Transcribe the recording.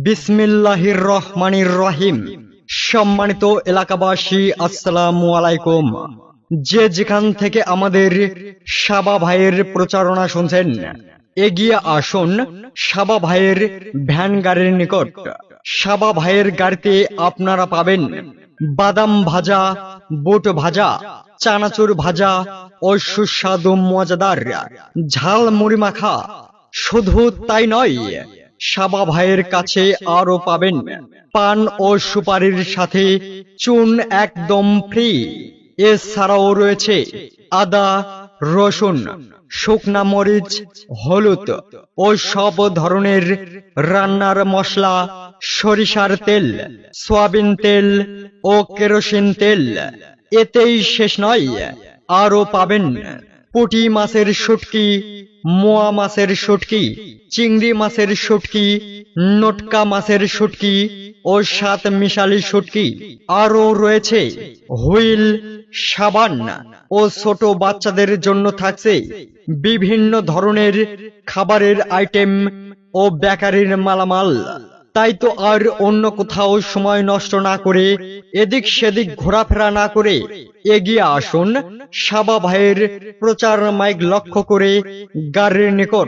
বিসমিল্লাহির রহমানির রহিম। সম্মানিত এলাকাবাসী, আসসালামু আলাইকুম। যে যেখান থেকে আমাদের সাবা ভাইয়ের প্রচারণা শুনছেন, এগিয়ে আসুন সাবা ভাইয়ের ভ্যান গাড়ির নিকট। সাবা ভাইয়ের গাড়িতে আপনারা পাবেন বাদাম ভাজা, বুট ভাজা, চানাচুর ভাজা ও সুস্বাদু মজাদার ঝাল মুড়ি মাখা। শুধু তাই নয়, সাবা ভাইয়ের কাছে আরো পাবেন পান ও সুপারির সাথে চুন একদম ফ্রি। এছাড়াও রয়েছে আদা, রসুন, শুকনা মরিচ, হলুদ ও সব ধরনের রান্নার মশলা, সরিষার তেল, সয়াবিন তেল ও কেরোসিন তেল। এতেই শেষ নয়, আরো পাবেন পুঁটি মাছের শুটকি, মোয়া মাছের শুটকি, চিংড়ি মাছের শুটকি, নটকা মাছের শুটকি ও সাত মিশালি শুটকি। আরো রয়েছে হুইল, সাবান ও ছোট বাচ্চাদের জন্য থাকছে বিভিন্ন ধরনের খাবারের আইটেম ও বেকারির মালামাল। তাই তো আর অন্য কোথাও সময় নষ্ট না করে, এদিক সেদিক ঘোরাফেরা না করে এগিয়ে আসুন সাবা ভাইয়ের প্রচার মাইক লক্ষ্য করে গাড়ির নিকট।